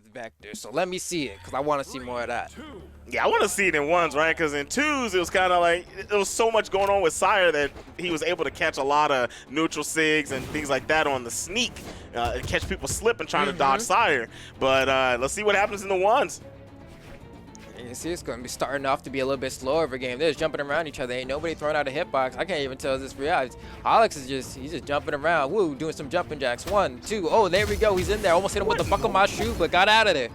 with Vector. So let me see it, because I want to see more of that. Yeah, I want to see it in ones, right? Because in twos, it was kind of like, there was so much going on with Sire that he was able to catch a lot of neutral SIGs and things like that on the sneak, and catch people slipping trying to dodge Sire. But let's see what happens in the ones. And you see, it's going to be starting off to be a little bit slower of a game. They're just jumping around each other. Ain't nobody throwing out a hitbox. I can't even tell if this reality. Holox is he's just jumping around. Woo, doing some jumping jacks. 1, 2. Oh, there we go. He's in there. Almost hit him with the buckle my shoe, but got out of there.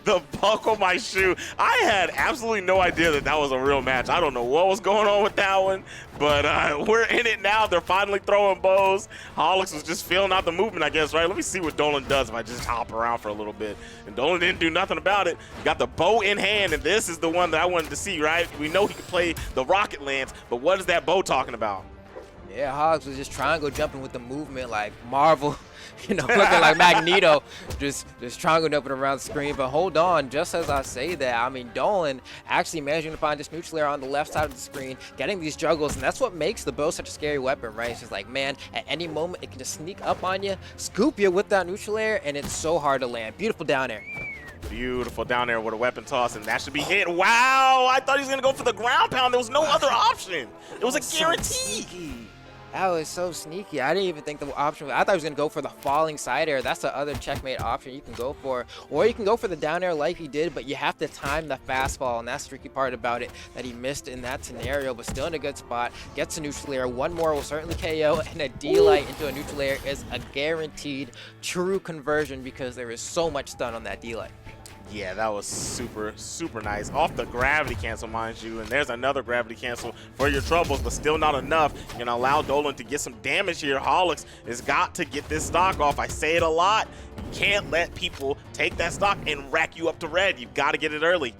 The buckle my shoe. I had absolutely no idea that that was a real match. I don't know what was going on with that one, but we're in it now. They're finally throwing bows. Holox was just feeling out the movement, I guess, right? Let me see what Dolan does if I just hop around for a little bit. And Dolan didn't do nothing about it. Got the bow in hand, and this is the one that I wanted to see, right? We know he can play the rocket lance, but what is that bow talking about? Yeah, Holox was just triangle jumping with the movement like Marvel, looking like Magneto, just triangle jumping around the screen. But hold on, just as I say that, I mean, Dolan actually managing to find this neutral air on the left side of the screen, getting these juggles, and that's what makes the bow such a scary weapon, right? It's just like, man, at any moment, it can just sneak up on you, scoop you with that neutral air, and it's so hard to land. Beautiful down air. Beautiful down there with a weapon toss, and that should be it. Wow, I thought he was going to go for the ground pound. There was no other option. It was a guarantee. That was so sneaky. I didn't even think the option. I thought he was going to go for the falling side air. That's the other checkmate option you can go for. Or you can go for the down air like he did, but you have to time the fast fall, and that's the tricky part about it, that he missed in that scenario, but still in a good spot. Gets a neutral air. One more will certainly KO, and a D-light into a neutral air is a guaranteed true conversion because there is so much stun on that D-light. Yeah, that was super, super nice. Off the gravity cancel, mind you, and there's another gravity cancel for your troubles, but still not enough. You're going to allow Dolan to get some damage here. Holox has got to get this stock off. I say it a lot. You can't let people take that stock and rack you up to red. You've got to get it early.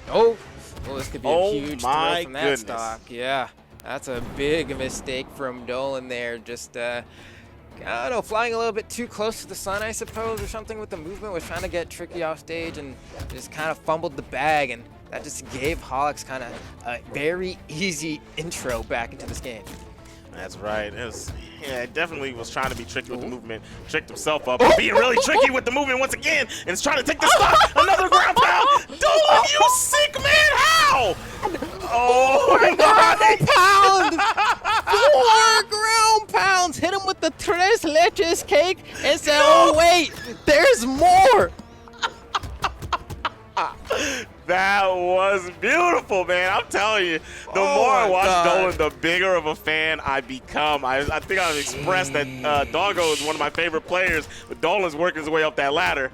Oh, this could be a huge throw from that goodness. stock. Yeah, that's a big mistake from Dolan there. Just, I don't know, flying a little bit too close to the sun, I suppose, or something with the movement, was trying to get tricky off stage and just kind of fumbled the bag, and that just gave Holox kind of a very easy intro back into this game. That's right. It definitely was trying to be tricky with the movement. Tricked himself up. Being really tricky with the movement once again. And it's trying to take the stock. Another ground pound. Dolan, you sick man. How? Oh, ground pound! 4 ground pounds! Hit him with the tres leches cake and said, oh, wait, there's more! That was beautiful, man. I'm telling you, the more I watch Dolan, the bigger of a fan I become. I think I've expressed that Doggo is one of my favorite players, but Dolan's working his way up that ladder.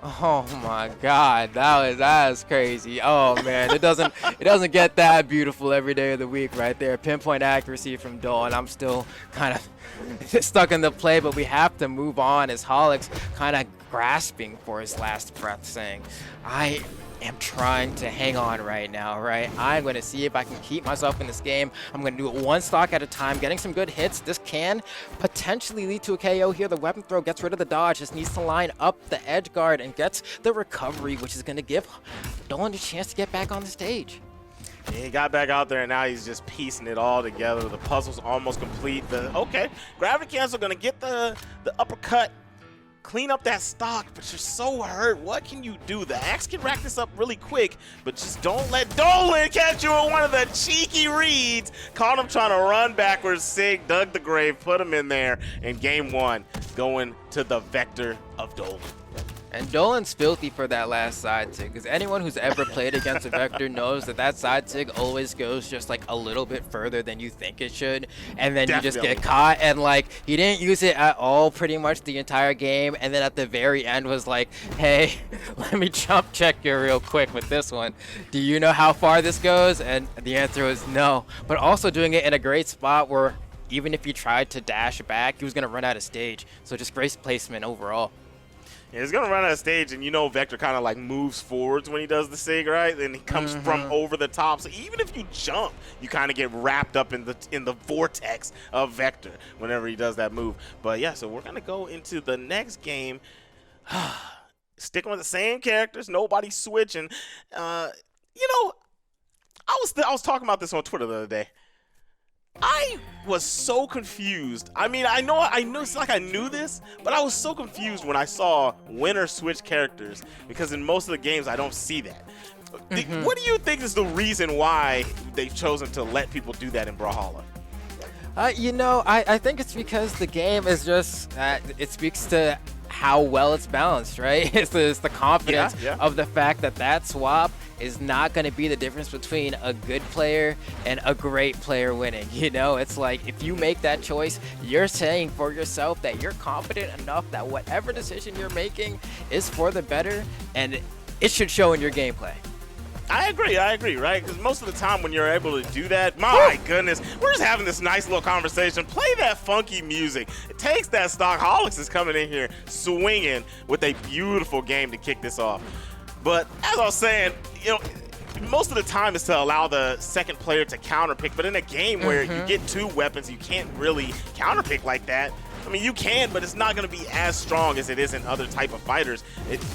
Oh my God, that is crazy. Oh man, it doesn't get that beautiful every day of the week right there. Pinpoint accuracy from Dolan. I'm still kind of stuck in the play, but we have to move on as Holox kind of grasping for his last breath, saying, I am trying to hang on right now, right? I'm going to see if I can keep myself in this game. I'm going to do it one stock at a time, getting some good hits. This can potentially lead to a KO here. The weapon throw gets rid of the dodge, just needs to line up the edge guard and gets the recovery, which is going to give Dolan a chance to get back on the stage. He got back out there, and now he's just piecing it all together. The puzzle's almost complete. Okay, gravity cancel going to get the uppercut. Clean up that stock, but you're so hurt. What can you do? The axe can rack this up really quick, but just don't let Dolan catch you with one of the cheeky reads. Caught him trying to run backwards. Sig dug the grave, put him in there, and game 1 going to the Vector of Dolan. And Dolan's filthy for that last side sig, because anyone who's ever played against a Vector knows that side sig always goes just like a little bit further than you think it should, and then you just get caught, and like he didn't use it at all pretty much the entire game, and then at the very end was like, hey, let me jump check you real quick with this one. Do you know how far this goes? And the answer was no, but also doing it in a great spot where even if he tried to dash back, he was going to run out of stage, so just great placement overall. Yeah, he's going to run out of stage, and you know Vector kind of like moves forwards when he does the sig, right? And he comes from over the top. So even if you jump, you kind of get wrapped up in the vortex of Vector whenever he does that move. But yeah, so we're going to go into the next game. Sticking with the same characters, nobody switching. You know, I was talking about this on Twitter the other day. I was so confused. I mean, I know it's like I knew this, but I was so confused when I saw winner switch characters because in most of the games I don't see that. What do you think is the reason why they've chosen to let people do that in Brawlhalla? You know, I think it's because the game is just, it speaks to how well it's balanced, right? It's the confidence of the fact that that swap is not going to be the difference between a good player and a great player winning. You know, it's like if you make that choice, you're saying for yourself that you're confident enough that whatever decision you're making is for the better, and it should show in your gameplay. I agree, right? Because most of the time when you're able to do that, my goodness, we're just having this nice little conversation. Play that funky music. It takes that stock. Holox is coming in here swinging with a beautiful game to kick this off. But as I was saying, you know, most of the time is to allow the second player to counterpick. But in a game where you get two weapons, you can't really counterpick like that. I mean, you can, but it's not going to be as strong as it is in other type of fighters.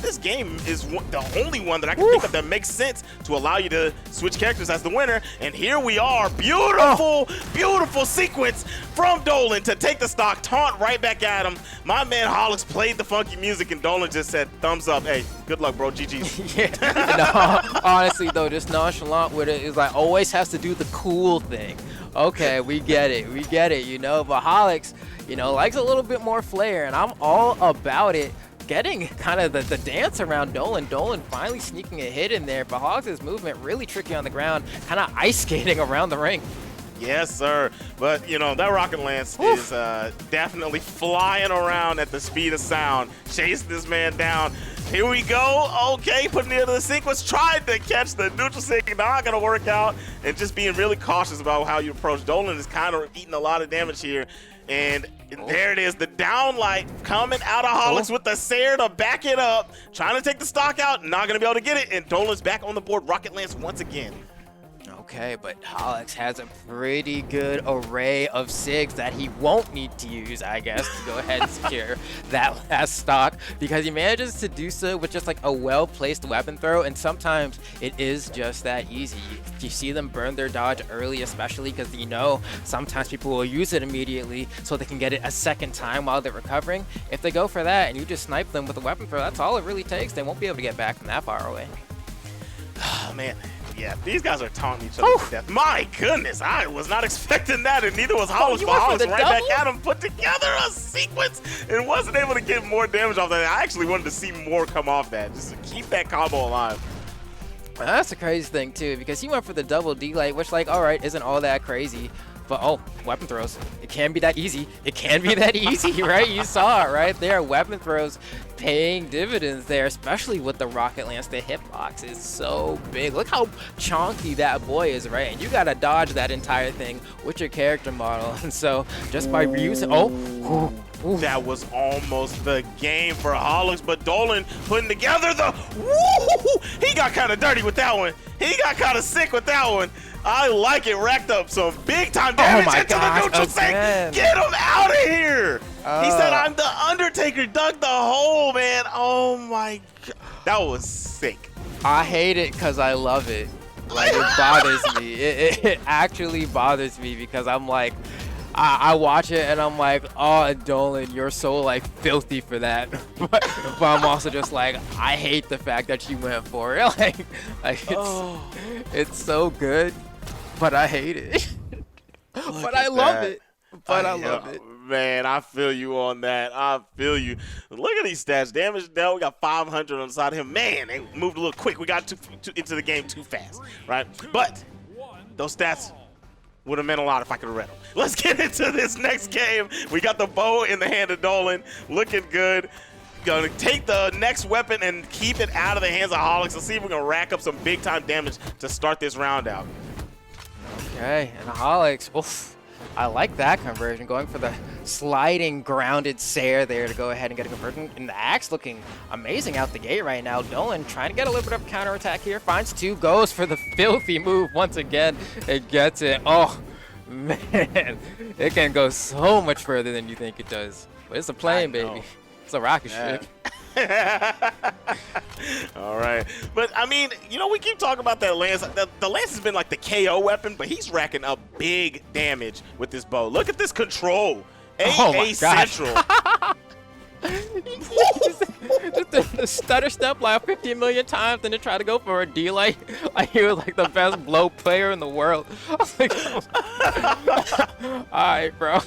This game is the only one that I can think of that makes sense to allow you to switch characters as the winner. And here we are. Beautiful, beautiful sequence from Dolan to take the stock, taunt right back at him. My man Holox played the funky music, and Dolan just said, thumbs up. Hey, good luck, bro. GG's. No, honestly, though, just nonchalant with it is like always has to do the cool thing. Okay, we get it, you know, but Holox, you know, likes a little bit more flair, and I'm all about it. Getting kind of the dance around Dolan. Dolan finally sneaking a hit in there, but Holox's movement really tricky on the ground, kind of ice skating around the ring. Yes, sir. But, you know, that rocket lance is definitely flying around at the speed of sound. Chase this man down. Here we go. Okay, putting it into the sequence. Tried to catch the neutral stick. Not going to work out. And just being really cautious about how you approach. Dolan is kind of eating a lot of damage here. And there it is. The downlight coming out of Holox with the Sair to back it up. Trying to take the stock out. Not going to be able to get it. And Dolan's back on the board. Rocket lance once again. Okay, but Holox has a pretty good array of SIGs that he won't need to use, I guess, to go ahead and secure that last stock, because he manages to do so with just like a well-placed weapon throw, and sometimes it is just that easy. You see them burn their dodge early, especially because, you know, sometimes people will use it immediately so they can get it a second time while they're recovering. If they go for that and you just snipe them with a weapon throw, that's all it really takes. They won't be able to get back from that far away. Oh, man. Yeah, these guys are taunting each other to death. My goodness, I was not expecting that, and neither was Holox. But Holox right back at him, put together a sequence, and wasn't able to get more damage off that. I actually wanted to see more come off that, just to keep that combo alive. That's the crazy thing, too, because he went for the double D-Light, which, like, all right, isn't all that crazy. But, oh, weapon throws. It can be that easy. It can be that easy, right? You saw it right there. Weapon throws paying dividends there, especially with the rocket lance. The hitbox is so big. Look how chonky that boy is, right? And you got to dodge that entire thing with your character model. And so just by reusing... Oh, that was almost the game for Holox, but Dolan putting together the... Woo! He got kind of dirty with that one. He got kind of sick with that one. I like it. Racked up some big time damage into the neutral sink. Get him out of here. He said, I'm the Undertaker. Dug the hole, man. Oh my God. That was sick. I hate it because I love it. Like, it bothers me. It actually bothers me because I'm like, I watch it and I'm like, oh, Dolan, you're so like filthy for that. but I'm also just like, I hate the fact that you went for it. like it's so good, but I hate it. but I love it. But I love it. Man, I feel you on that. I feel you. Look at these stats. Damage dealt. We got 500 on the side of him. Man, they moved a little quick. We got into the game too fast, right? But those stats would have meant a lot if I could have read them. Let's get into this next game. We got the bow in the hand of Dolan. Looking good. Gonna take the next weapon and keep it out of the hands of Holox. Let's see if we can rack up some big time damage to start this round out. Okay, and Holox, oof. I like that conversion, going for the sliding grounded Sair there to go ahead and get a conversion. And the axe looking amazing out the gate right now. Dolan trying to get a little bit of counterattack here. Finds two, goes for the filthy move once again. It gets it. Oh, man. It can go so much further than you think it does. But it's a plane, baby. It's a rocket ship. All right. But, I mean, you know, we keep talking about that Lance. The Lance has been like the KO weapon, but he's racking up big damage with this bow. Look at this control. Oh my AA Central. Just the stutter step like 15 million times, and then try to go for a D like he was like the best blow player in the world. I was like, all right, bro.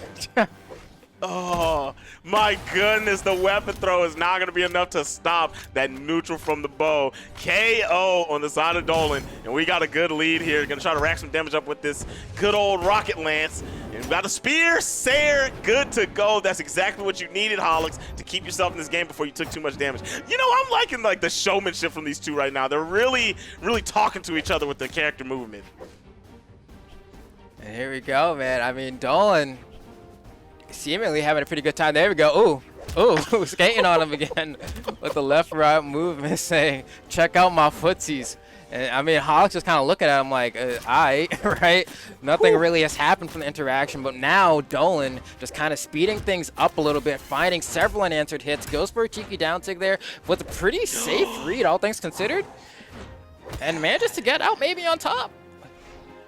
Oh, my goodness. The weapon throw is not going to be enough to stop that neutral from the bow. KO on the side of Dolan, and we got a good lead here. Going to try to rack some damage up with this good old Rocket Lance. And we got a spear, Sayer, good to go. That's exactly what you needed, Holox, to keep yourself in this game before you took too much damage. You know, I'm liking like the showmanship from these two right now. They're really, really talking to each other with their character movement. And here we go, man. I mean, Dolan seemingly having a pretty good time. There we go. Ooh, skating on him again with the left-right movement, saying, check out my footsies. And I mean, Holox just kind of looking at him like, aight, right? Nothing really has happened from the interaction, but now Dolan just kind of speeding things up a little bit, finding several unanswered hits, goes for a cheeky down tick there with a pretty safe read, all things considered, and manages to get out maybe on top.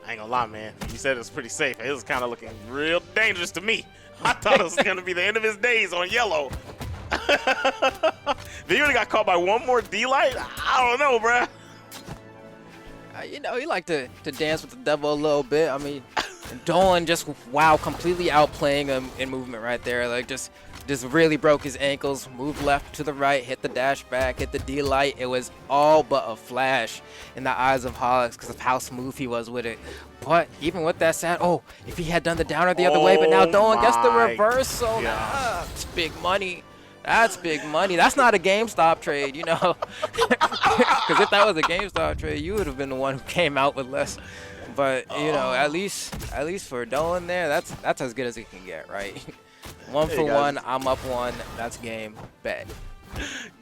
I ain't gonna lie, man. You said it was pretty safe. It was kind of looking real dangerous to me. I thought it was going to be the end of his days on yellow. They only got caught by one more D-Light? I don't know, bruh. You know, he liked to dance with the devil a little bit. I mean, Dolan just, wow, completely outplaying him in movement right there. Like, just really broke his ankles, moved left to the right, hit the dash back, hit the D-Light. It was all but a flash in the eyes of Holox because of how smooth he was with it. But even with that said, oh, if he had done the downer the other way, but now Dolan gets the reversal. That's big money. That's big money. That's not a GameStop trade, you know. Because if that was a GameStop trade, you would have been the one who came out with less. But, you know, at least for Dolan there, that's as good as it can get, right? One for one, I'm up one. That's game. Bet.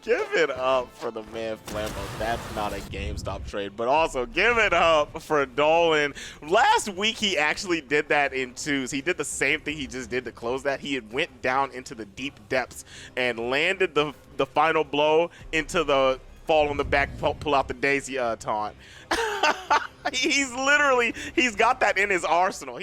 Give it up for the man Flambo. That's not a GameStop trade, but also give it up for Dolan. Last week, he actually did that in twos. He did the same thing he just did to close that. He had went down into the deep depths and landed the final blow into the fall on the back, pull out the daisy taunt. He's got that in his arsenal.